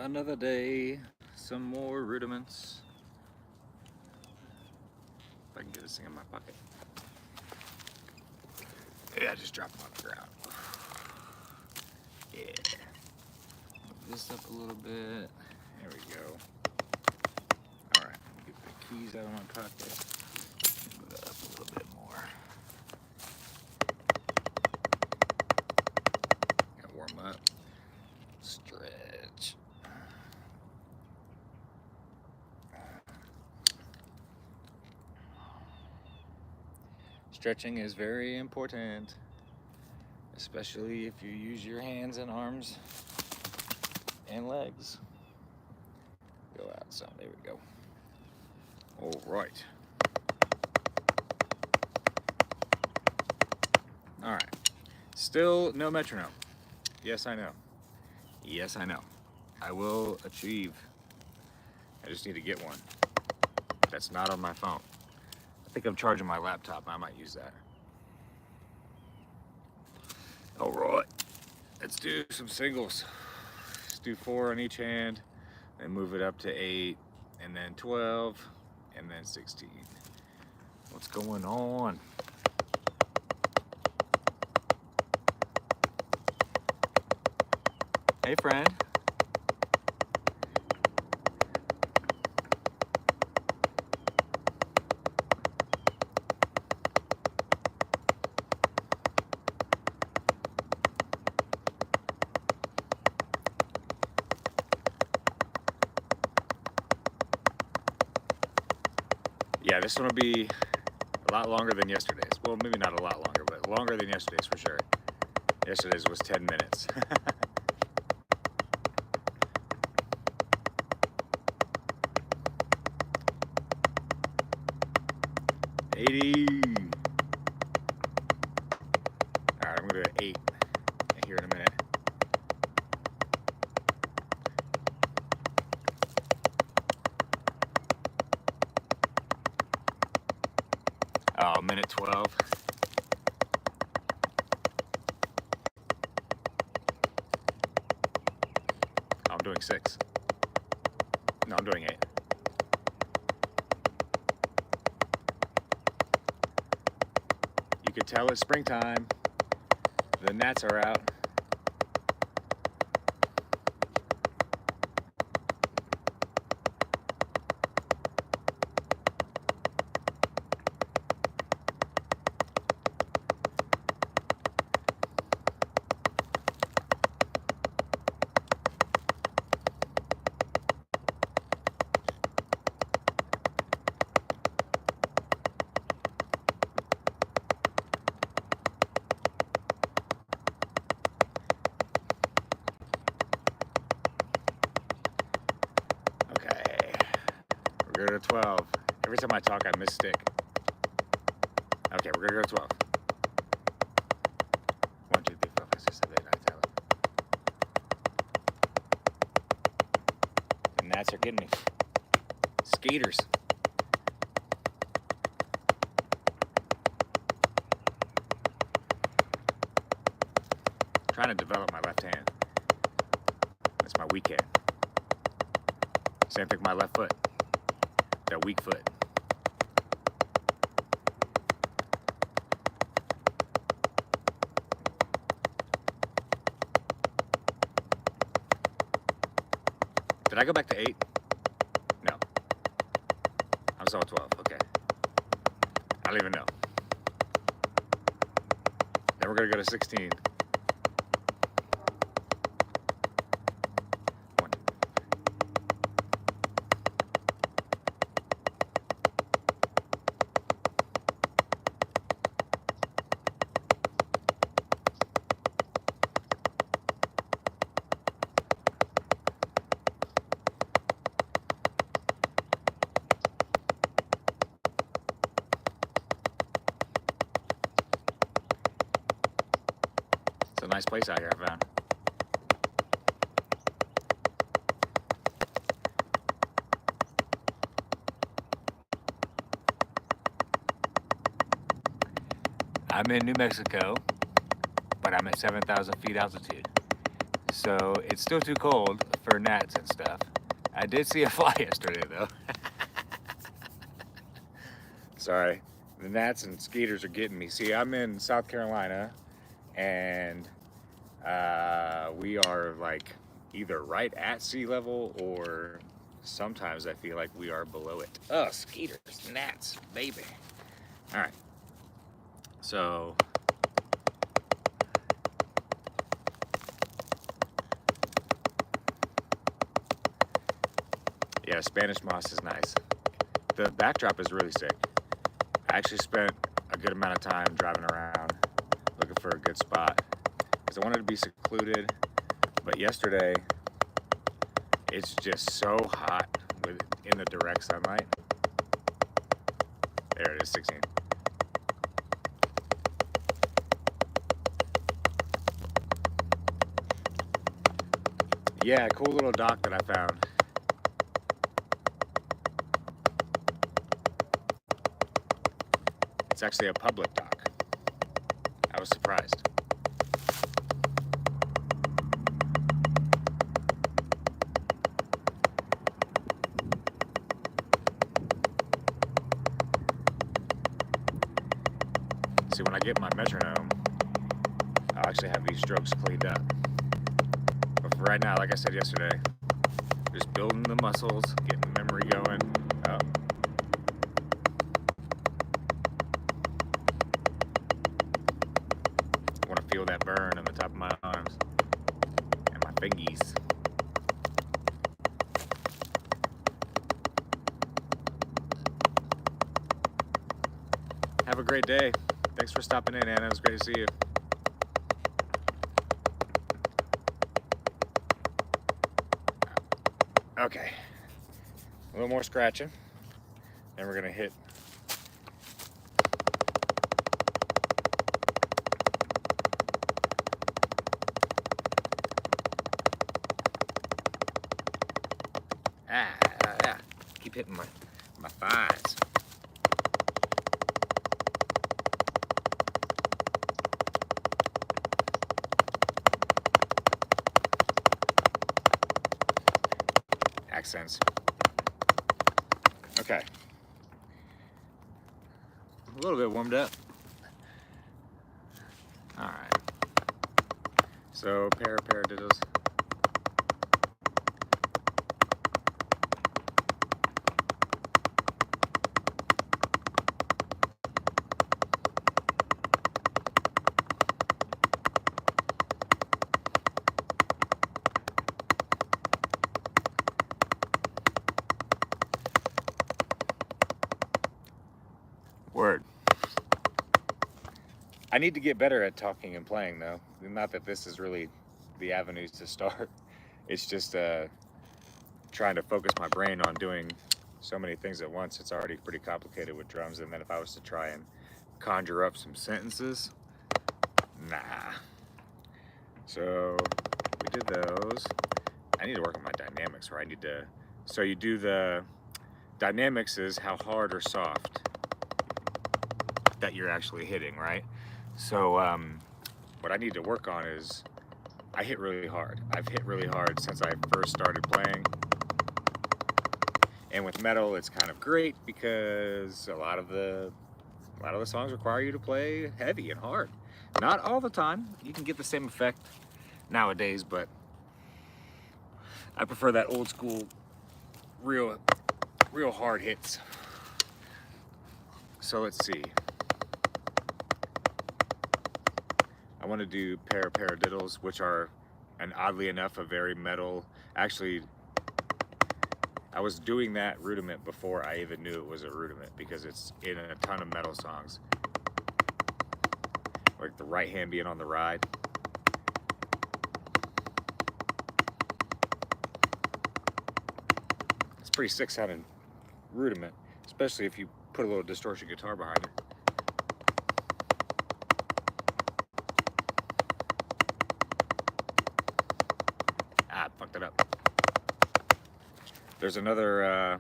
Another day, some more rudiments. If I can get this thing in my pocket. Yeah, just drop them on the ground. Yeah. Move this up a little bit. There we go. Alright, get the keys out of my pocket. Move it up a little bit more. Gotta warm up. Stretch. Stretching is very important, especially if you use your hands and arms and legs. Go out some. There we go. All right. All right. Still no metronome. Yes, I know. Yes, I know. I will achieve. I just need to get one. That's not on my phone. I think I'm charging my laptop. I might use that. All right. Let's do some singles. Let's do 4 on each hand, then move it up to 8, and then 12, and then 16. What's going on? Hey, friend. Yeah, this one will be a lot longer than yesterday's. Well, maybe not a lot longer, but longer than yesterday's for sure. Yesterday's was 10 minutes. 80. All right, I'm gonna do 8 here in a minute. Oh, minute 12. I'm doing 6. No, I'm doing 8. You could tell it's springtime. The gnats are out. We're gonna go to 12. Every time I talk, I miss stick. Okay, we're gonna go to 12. 1, 2, 3, 4, 5, 6, 7, 8, 9, 10, 11. The gnats are getting me. Skaters. I'm trying to develop my left hand. That's my weak hand. Same thing with my left foot. That weak foot. Did I go back to 8? No. I'm still at 12. Okay. I don't even know. Then we're going to go to 16. It's a nice place out here, I found. I'm in New Mexico, but I'm at 7,000 feet altitude. So it's still too cold for gnats and stuff. I did see a fly yesterday though. Sorry, the gnats and skeeters are getting me. See, I'm in South Carolina, and we are like either right at sea level, or sometimes I feel like we are below it. Oh, skeeters, gnats, baby. All right, so yeah, Spanish moss is nice. The backdrop is really sick. I actually spent a good amount of time driving around looking for a good spot because I wanted to be secluded. But yesterday, it's just so hot in the direct sunlight. There it is, 16. Yeah, cool little dock that I found. It's actually a public dock. I was surprised. See, when I get my metronome, I'll actually have these strokes cleaned up. But for right now, like I said yesterday, just building the muscles, getting the memory going. Oh. I want to feel that burn on the top of my arms and my fingies. Have a great day. Thanks for stopping in, Anna. It was great to see you. Okay, a little more scratching, and we're gonna hit keep hitting my thighs. Accents. Okay. A little bit warmed up. All right. So paradiddles. Word. I need to get better at talking and playing, though. Not that this is really the avenues to start. It's just trying to focus my brain on doing so many things at once. It's already pretty complicated with drums, and then if I was to try and conjure up some sentences, nah. So we did those. I need to work on my dynamics, or I need to. So you do the dynamics is how hard or soft that you're actually hitting, right? So what I need to work on is I hit really hard. I've hit really hard since I first started playing. And with metal, it's kind of great because a lot of the songs require you to play heavy and hard. Not all the time. You can get the same effect nowadays, but I prefer that old school, real hard hits. So let's see. I want to do paradiddles, which are, and oddly enough, a very metal. Actually, I was doing that rudiment before I even knew it was a rudiment because it's in a ton of metal songs. Like the right hand being on the ride. It's pretty sick sounding rudiment, especially if you put a little distortion guitar behind it. Fucked it up. There's another,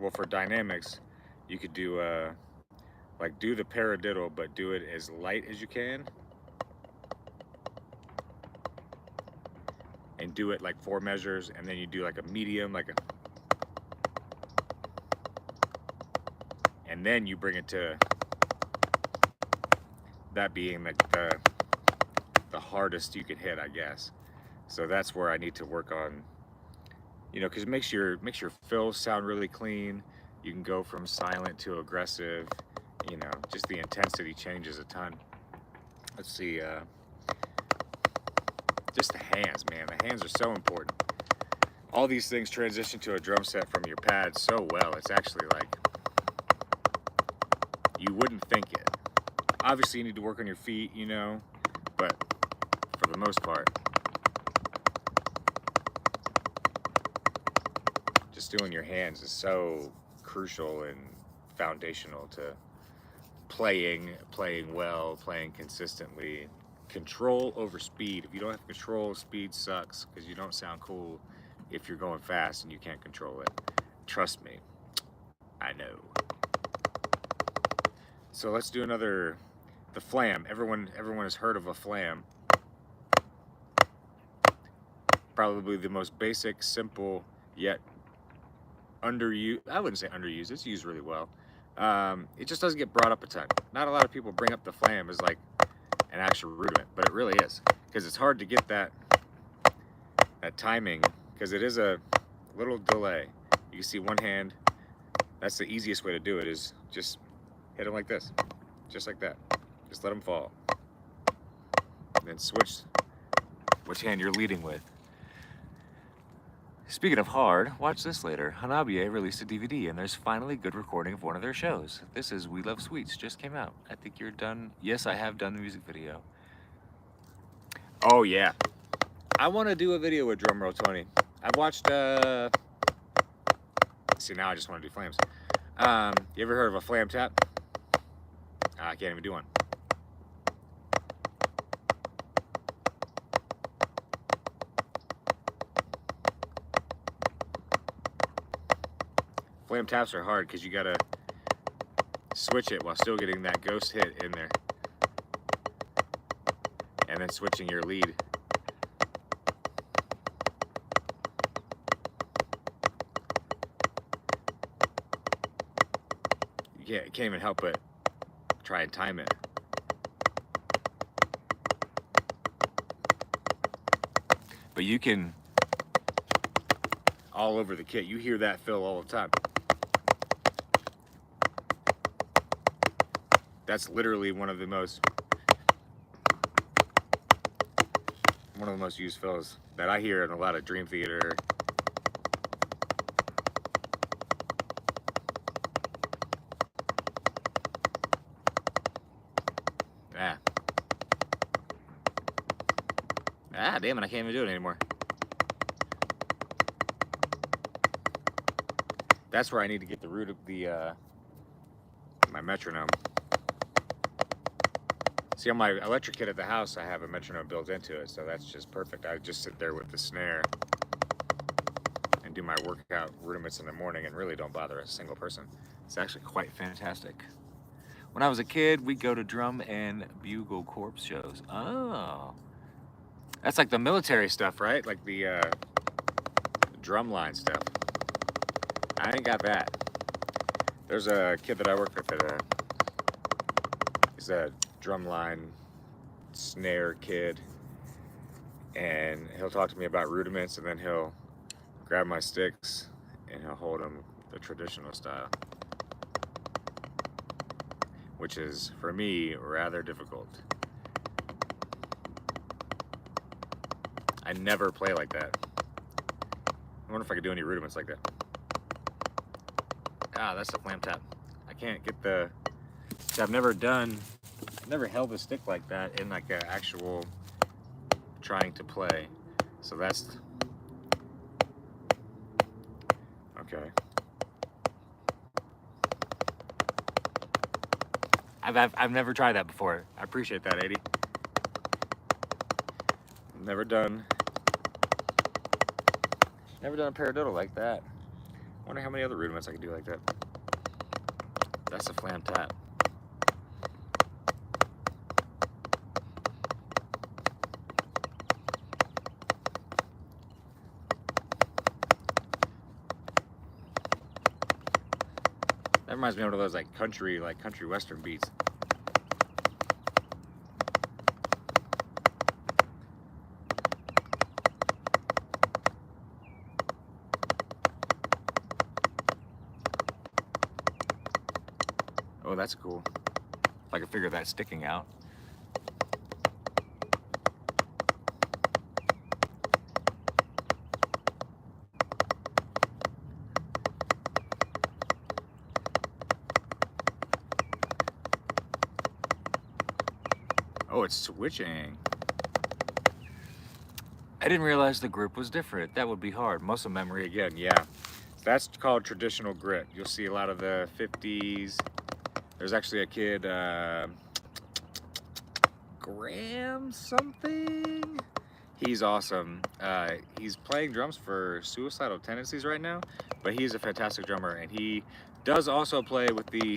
well, for dynamics, you could do, like, do the paradiddle, but do it as light as you can. And and do it like 4 measures, and then you do like a medium, and then you bring it to that being like the hardest you can hit, I guess. So that's where I need to work on, you know, because it makes your fills sound really clean. You can go from silent to aggressive, you know, just the intensity changes a ton. Let's see, just the hands, man. The hands are so important. All these things transition to a drum set from your pad so well. It's actually like, you wouldn't think it. Obviously you need to work on your feet, you know, but for the most part, just doing your hands is so crucial and foundational to playing well, playing consistently. Control over speed. If you don't have control, speed sucks, because you don't sound cool if you're going fast and you can't control it. Trust me, I know. So let's do another, the flam. Everyone has heard of a flam. Probably the most basic, simple, yet underused. I wouldn't say underused. It's used really well. It just doesn't get brought up a ton. Not a lot of people bring up the flam as like an actual rudiment, but it really is, because it's hard to get that timing, because it is a little delay. You can see one hand. That's the easiest way to do it, is just hit them like this, just like that. Just let them fall. And then switch which hand you're leading with. Speaking of hard, watch this later. Hanabiye released a DVD, and there's finally good recording of one of their shows. This is We Love Sweets, just came out. I think you're done. Yes, I have done the music video. Oh yeah, I want to do a video with Drumroll Tony. I've watched, see, now I just want to do flams. You ever heard of a flam tap? I can't even do one. Flam taps are hard because you gotta switch it while still getting that ghost hit in there, and then switching your lead. You can't even help but try and time it. But you can, all over the kit, you hear that fill all the time. That's literally one of the most used fills that I hear in a lot of Dream Theater. Damn it, I can't even do it anymore. That's where I need to get the root of the my metronome. See, on my electric kit at the house, I have a metronome built into it, so that's just perfect. I just sit there with the snare and do my workout rudiments in the morning and really don't bother a single person. It's actually quite fantastic. When I was a kid, we'd go to drum and bugle corps shows. Oh. That's like the military stuff, right? Like the drumline stuff. I ain't got that. There's a kid that I work with that he's a drumline snare kid, and he'll talk to me about rudiments, and then he'll grab my sticks and he'll hold them the traditional style, which is, for me, rather difficult. I never play like that. I wonder if I could do any rudiments like that. Ah, that's the flam tap. I can't get the, I've never held a stick like that in like an actual trying to play. So that's, okay. I've never tried that before. I appreciate that, 80. Never done a paradiddle like that. Wonder how many other rudiments I can do like that. That's a flam tap. reminds me of one of those like country western beats. Oh, that's cool. If I could figure that sticking out. Oh, it's switching. I didn't realize the grip was different. That would be hard. Muscle memory again, yeah. That's called traditional grit. You'll see a lot of the 50s. There's actually a kid, Graham something? He's awesome. He's playing drums for Suicidal Tendencies right now, but he's a fantastic drummer, and he does also play with the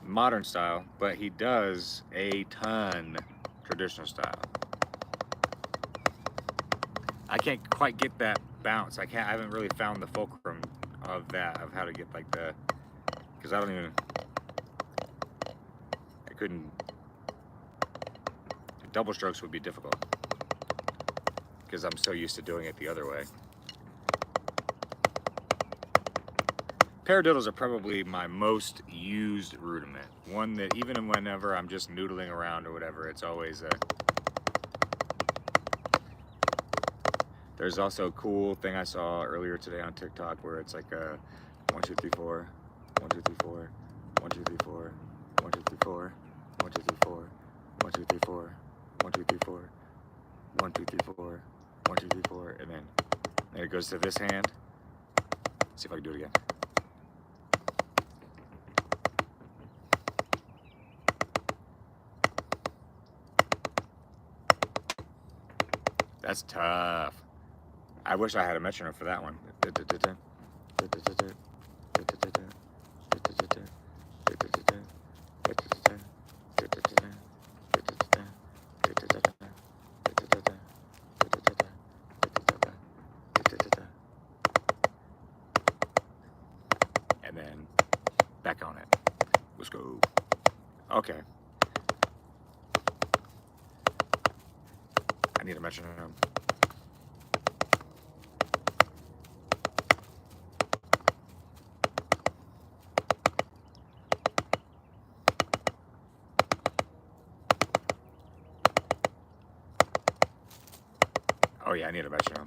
modern style, but he does a ton traditional style. I can't quite get that bounce. I haven't really found the fulcrum of that, of how to get like the, because I couldn't, double strokes would be difficult because I'm so used to doing it the other way. Paradiddles are probably my most used rudiment. One that even whenever I'm just noodling around or whatever, it's always a... There's also a cool thing I saw earlier today on TikTok where it's like a 1, 2, 3, 4, 1, 2, 3, 4, 1, 2, 3, 4, 1, 2, 3, 4, 1, 2, 3, 4, 1, 2, 3, 4, 1, 2, 3, 4, 1, 2, 3, 4, 1, 2, 3, 4, and then it goes to this hand. Let's see if I can do it again. That's tough. I wish I had a metronome for that one. And then back on it. Let's go. Okay. I need a metronome. Oh yeah, I need a metronome.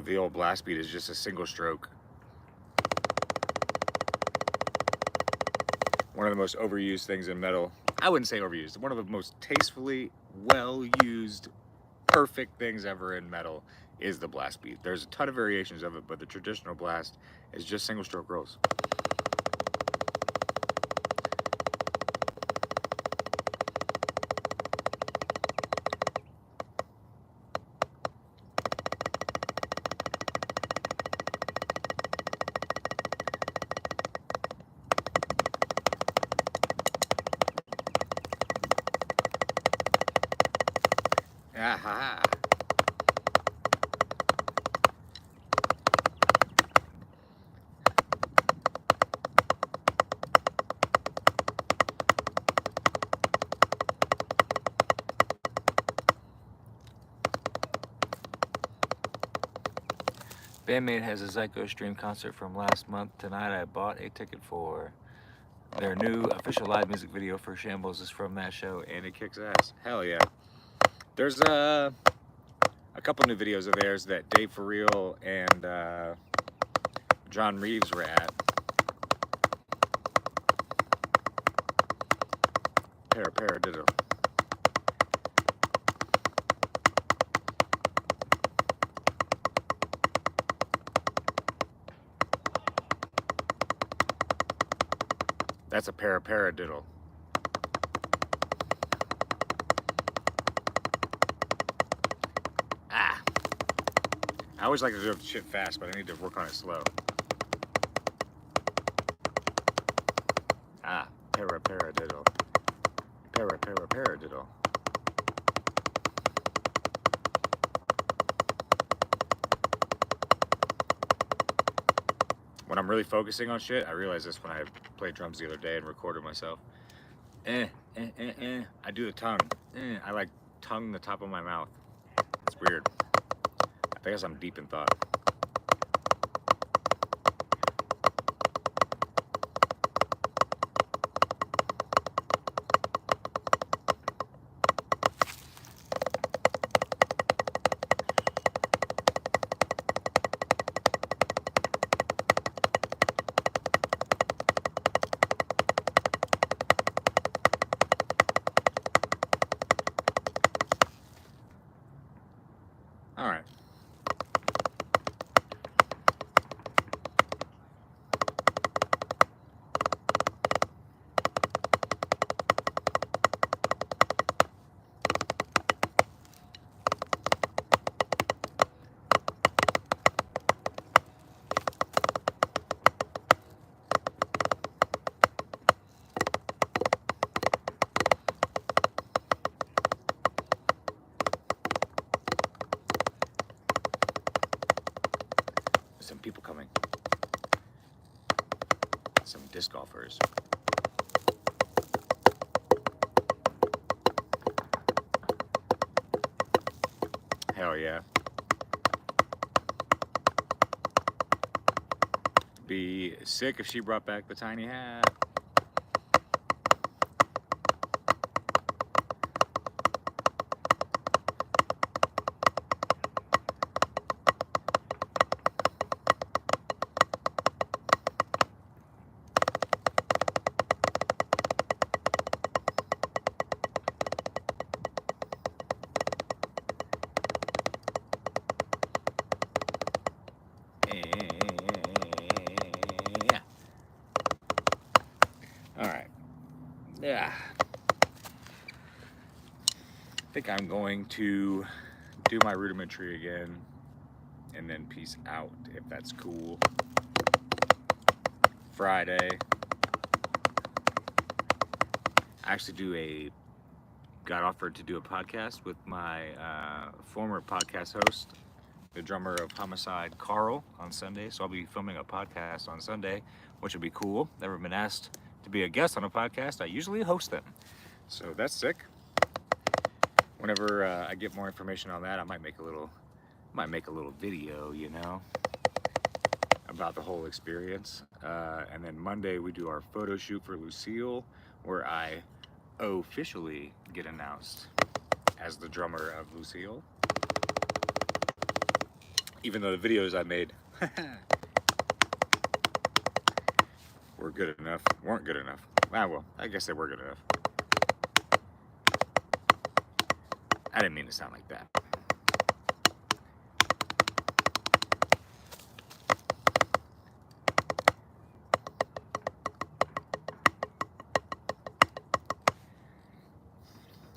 The old blast beat is just a single stroke. One of the most overused things in metal. I wouldn't say overused. One of the most tastefully, well-used, perfect things ever in metal is the blast beat. There's a ton of variations of it, but the traditional blast is just single stroke rolls. Aha. Bandmate has a Zyko Stream concert from last month. Tonight I bought a ticket for. Their new official live music video for Shambles is from that show, and it kicks ass. Hell yeah. There's a couple new videos of theirs that Dave For Real and John Reeves were at. Paradiddle. That's a paradiddle. Ah. I always like to do shit fast, but I need to work on it slow. Ah, paradiddle. Paradiddle. When I'm really focusing on shit, I realized this when I played drums the other day and recorded myself. I do the tongue. I like tongue the top of my mouth. It's weird. I guess I'm deep in thought. All right. Some people coming. Some disc golfers. Hell yeah. Be sick if she brought back the tiny hat. Yeah. All right. Yeah. I think I'm going to do my rudimentary again and then peace out, if that's cool. Friday. I actually got offered to do a podcast with my former podcast host, the drummer of Homicide, Carl, on Sunday. So I'll be filming a podcast on Sunday, which would be cool. Never been asked to be a guest on a podcast. I usually host them. So that's sick. Whenever I get more information on that, I might make a little video, you know, about the whole experience. And then Monday we do our photo shoot for Lucille, where I officially get announced as the drummer of Lucille. Even though the videos I made weren't good enough. Well, I guess they were good enough. I didn't mean to sound like that.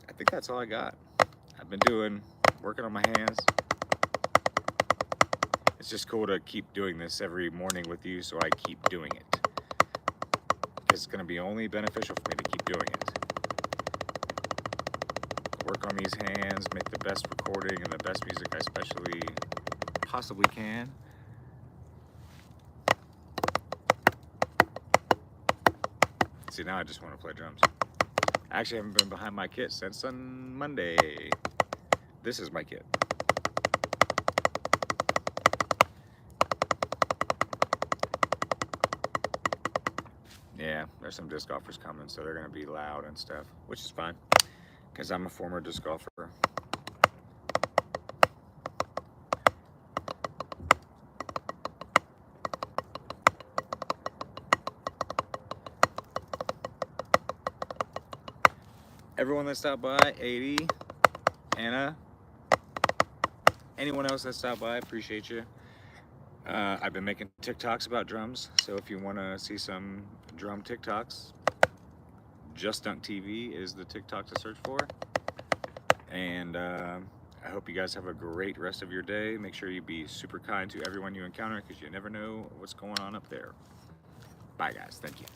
I think that's all I got. I've been working on my hands. It's just cool to keep doing this every morning with you, so I keep doing it. It's going to be only beneficial for me to keep doing it. Work on these hands, make the best recording and the best music I possibly can. See, now I just want to play drums. I actually haven't been behind my kit since on Monday. This is my kit. Yeah, there's some disc golfers coming, so they're going to be loud and stuff, which is fine, because I'm a former disc golfer. Everyone that stopped by, 80, Anna, anyone else that stopped by, appreciate you. I've been making TikToks about drums, so if you want to see some drum TikToks, Just Dunk TV is the TikTok to search for. And I hope you guys have a great rest of your day. Make sure you be super kind to everyone you encounter, because you never know what's going on up there. Bye, guys. Thank you.